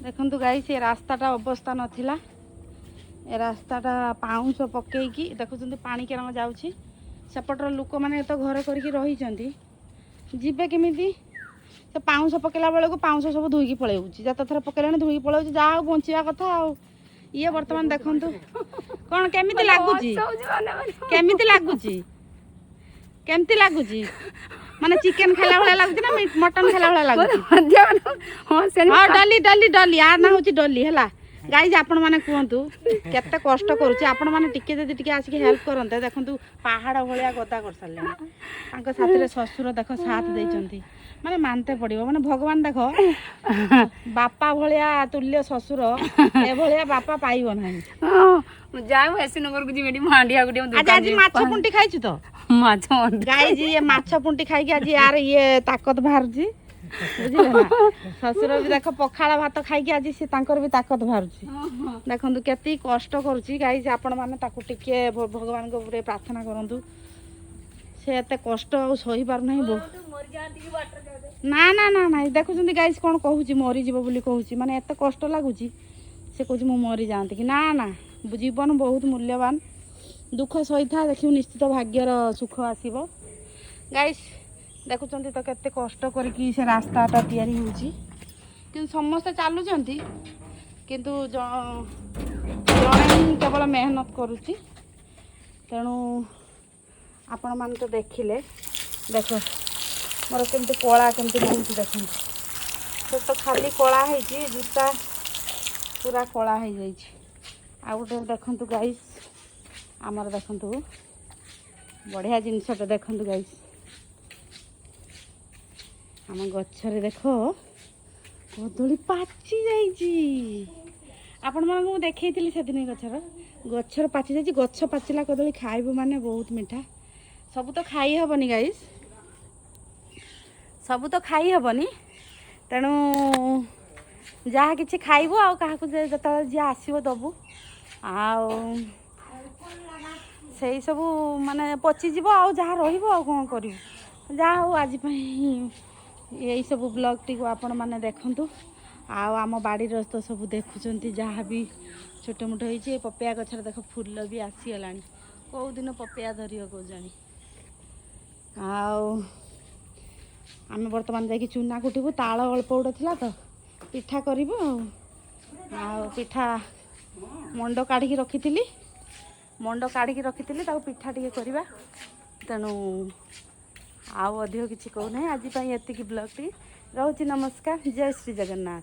देखु गाई से रास्ताटा अवस्था नाला ए रास्ताटा पाउंश पकईकि देखुं पानी केरम जाऊँगी सेपटर लोक मैंने तो घर करके रही जीवे केमी से पाउंश पकेला बेलू पाउंश सब धोईकी पलैया जत थर पकेला धोईकी पलैया जहाँ बचा कथा ये बर्तमान देखु कौन केमी लगुच केमी लगुच केमती लगुच माने चिकेन खाला भाया लगुच ना मटन खाला भाया लगुच हाँ डली डली डली यार ना हूँ डली है गाइज आपण मैंने कहतु केते कष्ट करुच्ची आपण मैंने टिके जदि टिके आसिक हेल्प करते देखु पहाड़ भाया गदा कर सारे साथी ससुर देख साथ देती माने मानते पड़ो माने भगवान देख बापा भाया तुल्य ससुर ए भाया बापा पाइब ना आज माछ पुंटी खाई तो गाइज ये माछ पुंटी खाई आज यार ये ताकत बाहर बुझे ना शशुर भी देख पखाड़ भात खाई आज सी भी ताकत बाहर देखो केत कष्ट करुच्ची गाइज आपण मैंने टिके भगवान को प्रार्थना करूँ से एत कष्ट सही पार ना ना ना ना ना देखुं गाइज कौन कहूँ मरीज बोली कहूँ माने एत कष्ट लगुच से कहूँ मु मरी जाती कि ना ना जीवन बहुत मूल्यवान दुख सही था देखिए निश्चित भाग्यर सुख आसब गाइज देखुं तो केते कष्ट करके से रास्ताटा तैयारी होची कि समस्ते चलुंट किंतु जड़े ही केवल मेहनत करुच्ची तेणु आपण मान तो देखिले देख मोर केमती कला केमती बहुत देखते से तो खाली कला है जूता पूरा कला हो जाए आ गए देखु गाइस आमर देखु बढ़िया जिनसटा देखु गाइस आम गचरे देख कदली पाची आपण मानक देखी से दिन गचर पाची जाइए गछ पाचिला कदली खाइबू माने बहुत मीठा सब तो खाई हेबनी गाइस सब तो खाई हेबनी तेणु जहाँ कि खाइबू आ जो जी आसो दबू आ सब माने पचिज आ जहाँ रौन कर जहाँ हो आज यही सब ब्लॉग टी आपण मैंने देखु आम बाड़ी तो सब देखुं जहाँ भी छोट मोट हो पपया गचर देख फूल भी आसीगला कौ दिन पपया धरियो कौ जानी आम बर्तमान जा चूना कुटबू ताल अल्प गुड़ा था तो पिठा करूँ पिठा मंड काढ़ी रखी मंड काढ़ी रखी पिठा टे करवा तेणु आउ अधिक किसी कहूना आज एति ब्लॉग टी रोची नमस्कार जय श्री जगन्नाथ।